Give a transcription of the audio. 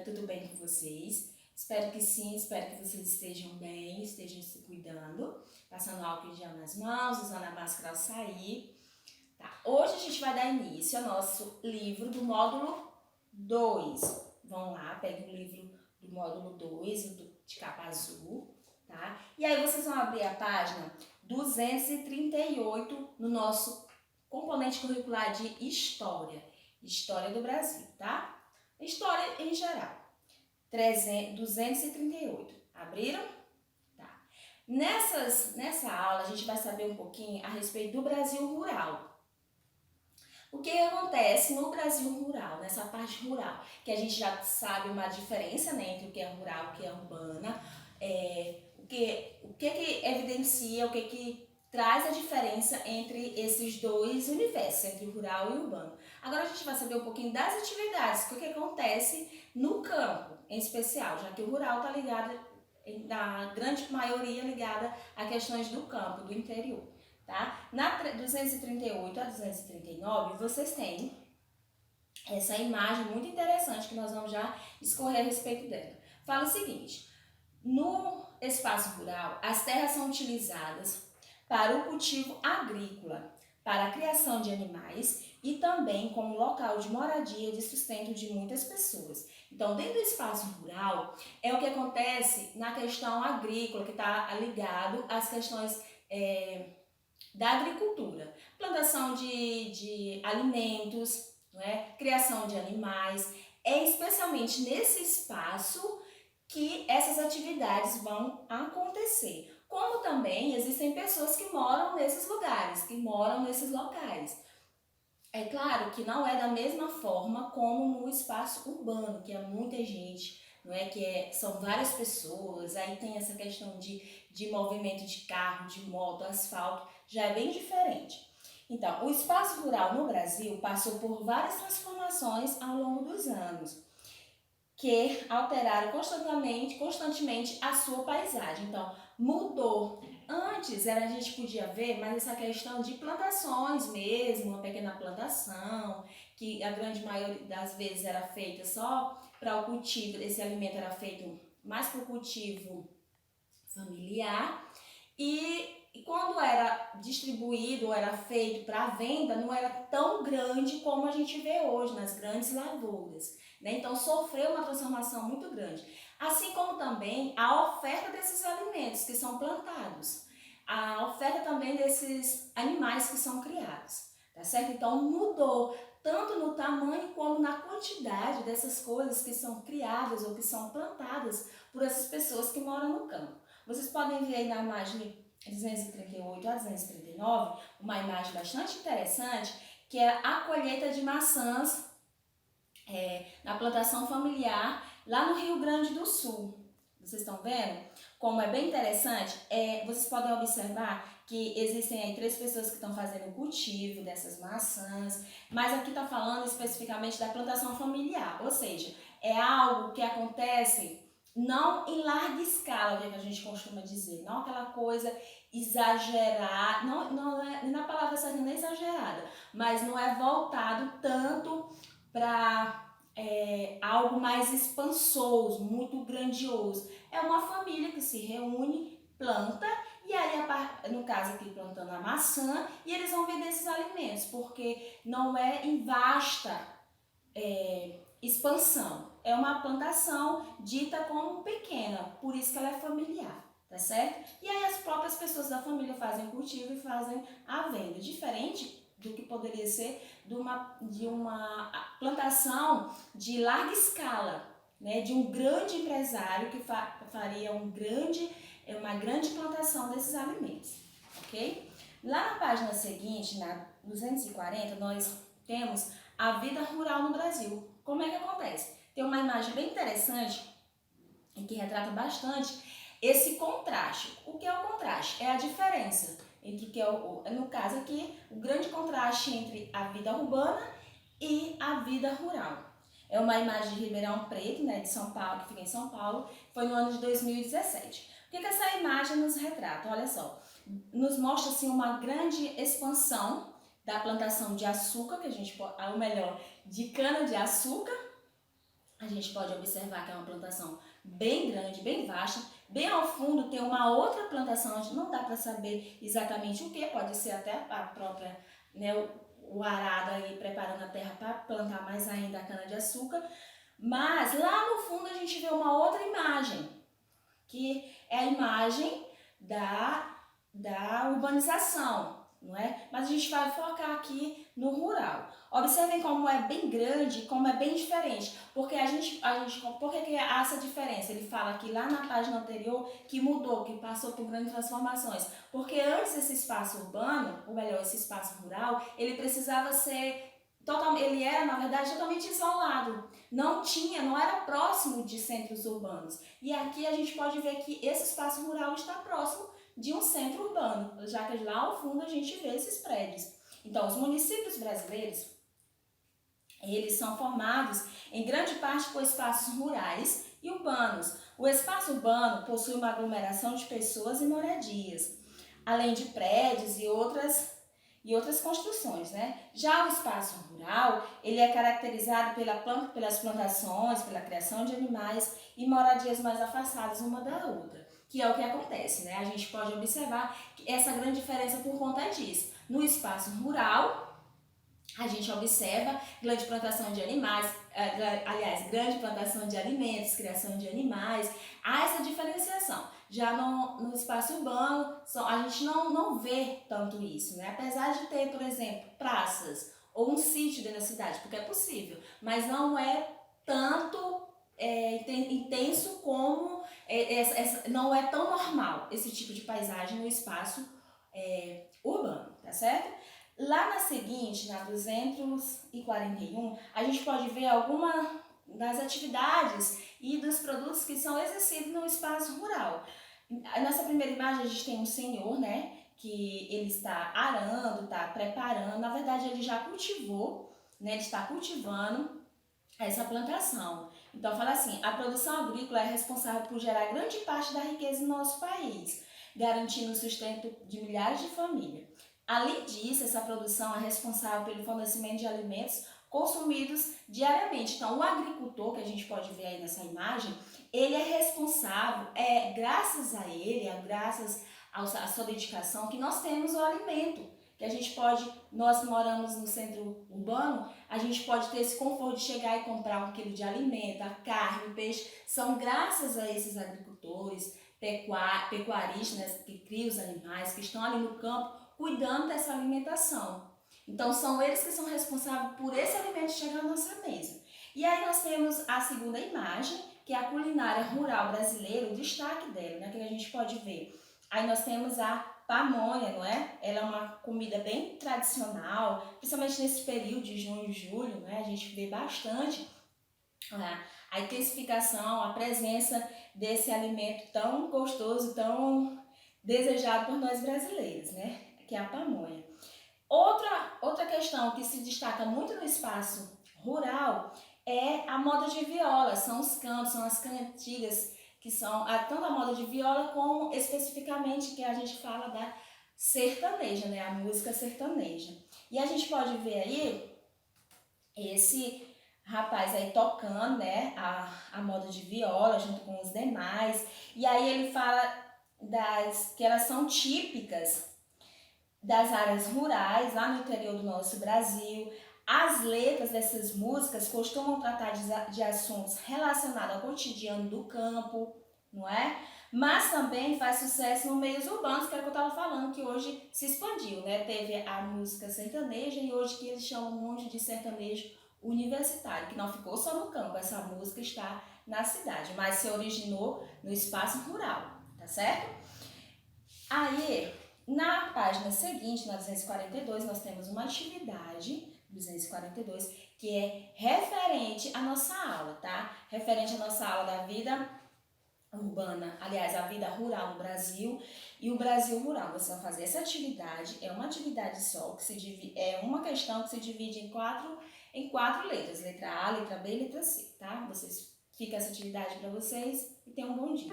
tudo bem com vocês? Espero que sim, espero que vocês estejam bem, estejam se cuidando, passando álcool em gel nas mãos, usando a máscara ao sair. Tá. Hoje a gente vai dar início ao nosso livro do módulo 2. Vão lá, peguem o livro do módulo 2, de capa azul, tá? E aí vocês vão abrir a página 238 no nosso componente curricular de História. História do Brasil, tá? História em geral. 238. Abriram? Tá. Nessa aula a gente vai saber um pouquinho a respeito do Brasil rural. O que acontece no Brasil rural, nessa parte rural, que a gente já sabe uma diferença, né, entre o que é rural e o que é urbana, o que evidencia, o que traz a diferença entre esses dois universos, entre o rural e o urbano. Agora a gente vai saber um pouquinho das atividades, o que acontece no campo, em especial, já que o rural está ligado, na grande maioria, ligada a questões do campo, do interior. Tá? Na 238 a 239, vocês têm essa imagem muito interessante que nós vamos já escorrer a respeito dela. Fala o seguinte: no espaço rural, as terras são utilizadas para o cultivo agrícola, para a criação de animais e também como local de moradia e de sustento de muitas pessoas. Então, dentro do espaço rural, é o que acontece na questão agrícola, que está ligado às questões da agricultura, plantação de alimentos, não é? Criação de animais. É especialmente nesse espaço que essas atividades vão acontecer. Como também existem pessoas que moram nesses lugares, que moram nesses locais. É claro que não é da mesma forma como no espaço urbano, que é muita gente, não é? São várias pessoas, aí tem essa questão de movimento de carro, de moto, asfalto, já é bem diferente. Então, o espaço rural no Brasil passou por várias transformações ao longo dos anos, que alteraram constantemente a sua paisagem. Então, mudou. Antes a gente podia ver mais essa questão de plantações mesmo, uma pequena plantação, que a grande maioria das vezes era feita só para o cultivo, esse alimento era feito mais para o cultivo familiar, e quando era distribuído, era feito para venda, não era tão grande como a gente vê hoje nas grandes lavouras, né? Então sofreu uma transformação muito grande. Assim como também a oferta desses alimentos que são plantados, a oferta também desses animais que são criados, tá certo? Então mudou tanto no tamanho como na quantidade dessas coisas que são criadas ou que são plantadas por essas pessoas que moram no campo. Vocês podem ver aí na imagem 238 a 239, uma imagem bastante interessante, que é a colheita de maçãs na plantação familiar lá no Rio Grande do Sul. Vocês estão vendo como é bem interessante? Vocês podem observar que existem aí 3 pessoas que estão fazendo o cultivo dessas maçãs, mas aqui está falando especificamente da plantação familiar, ou seja, é algo que acontece não em larga escala, o que a gente costuma dizer, não aquela coisa exagerada, não é na palavra certa nem exagerada, mas não é voltado tanto para algo mais expansoso, muito grandioso. É uma família que se reúne, planta, e aí, no caso aqui, plantando a maçã, e eles vão vender esses alimentos, porque não é em vasta expansão. É uma plantação dita como pequena, por isso que ela é familiar, tá certo? E aí as próprias pessoas da família fazem o cultivo e fazem a venda, diferente do que poderia ser de uma plantação de larga escala, né? De um grande empresário que faria uma grande plantação desses alimentos, ok? Lá na página seguinte, na 240, nós temos a vida rural no Brasil. Como é que acontece? Tem uma imagem bem interessante e que retrata bastante esse contraste. O que é o contraste? É a diferença entre o que é, no caso aqui, o grande contraste entre a vida urbana e a vida rural. É uma imagem de Ribeirão Preto, né, de São Paulo, que fica em São Paulo, foi no ano de 2017. O que essa imagem nos retrata? Olha só, nos mostra assim, uma grande expansão da plantação de açúcar, que a gente pode, ou melhor, de cana de açúcar, a gente pode observar que é uma plantação bem grande, bem vasta. Bem ao fundo tem uma outra plantação onde não dá para saber exatamente o que, pode ser até a própria, né, o arado aí preparando a terra para plantar mais ainda a cana-de-açúcar. Mas lá no fundo a gente vê uma outra imagem, que é a imagem da urbanização, não é? Mas a gente vai focar aqui no rural. Observem como é bem grande e como é bem diferente. Porque por que há essa diferença? Ele fala aqui lá na página anterior que mudou, que passou por grandes transformações. Porque antes esse espaço urbano, ou melhor, esse espaço rural, ele precisava ser ele era, na verdade, totalmente isolado. Não era próximo de centros urbanos. E aqui a gente pode ver que esse espaço rural está próximo de um centro urbano, já que lá ao fundo a gente vê esses prédios. Então, os municípios brasileiros, eles são formados em grande parte por espaços rurais e urbanos. O espaço urbano possui uma aglomeração de pessoas e moradias, além de prédios e outras construções, né? Já o espaço rural, ele é caracterizado pelas plantações, pela criação de animais e moradias mais afastadas uma da outra, que é o que acontece, né? A gente pode observar essa grande diferença por conta disso. No espaço rural, a gente observa grande plantação de animais, grande plantação de alimentos, criação de animais, há essa diferenciação. Já no espaço urbano, a gente não vê tanto isso, né? Apesar de ter, por exemplo, praças ou um sítio dentro da cidade, porque é possível, mas não é tanto intenso como, não é tão normal esse tipo de paisagem no espaço urbano, tá certo? Lá na seguinte, na 241, a gente pode ver alguma das atividades e dos produtos que são exercidos no espaço rural. Nessa primeira imagem a gente tem um senhor, né, que ele está arando, está preparando, na verdade ele já cultivou, né, ele está cultivando essa plantação. Então fala assim, a produção agrícola é responsável por gerar grande parte da riqueza no nosso país, garantindo o sustento de milhares de famílias. Além disso, essa produção é responsável pelo fornecimento de alimentos consumidos diariamente. Então, o agricultor, que a gente pode ver aí nessa imagem, ele é responsável, graças a ele, graças à sua dedicação, que nós temos o alimento. Que a gente pode, nós moramos no centro urbano, a gente pode ter esse conforto de chegar e comprar 1 quilo de alimento, a carne, o peixe. São graças a esses agricultores, pecuaristas, né, que criam os animais, que estão ali no campo, cuidando dessa alimentação. Então, são eles que são responsáveis por esse alimento chegar à nossa mesa. E aí nós temos a segunda imagem, que é a culinária rural brasileira, o destaque dela, né, que a gente pode ver. Aí nós temos a pamonha, não é? Ela é uma comida bem tradicional, principalmente nesse período de junho e julho, né? A gente vê bastante a intensificação, a presença desse alimento tão gostoso, tão desejado por nós brasileiros, né? Que é a pamonha. Outra questão que se destaca muito no espaço rural é a moda de viola, são os cantos, são as cantigas, que são tanto a moda de viola como especificamente que a gente fala da sertaneja, né? A música sertaneja. E a gente pode ver aí esse rapaz aí tocando, né, a moda de viola junto com os demais. E aí ele fala que elas são típicas das áreas rurais, lá no interior do nosso Brasil. As letras dessas músicas costumam tratar de assuntos relacionados ao cotidiano do campo, não é? Mas também faz sucesso no meio urbano, que é o que eu estava falando, que hoje se expandiu, né? Teve a música sertaneja e hoje que eles chamam muito de sertanejo universitário, que não ficou só no campo, essa música está na cidade, mas se originou no espaço rural, tá certo? Aí, na página seguinte, na 242, nós temos uma atividade, 242, que é referente à nossa aula, tá? Referente à nossa aula da vida urbana, aliás, a vida rural no Brasil e o Brasil rural. Você vai fazer essa atividade, é uma atividade só, que se divide, é uma questão que se divide em quatro letras, letra A, letra B e letra C, tá? Fica essa atividade para vocês e tenham um bom dia.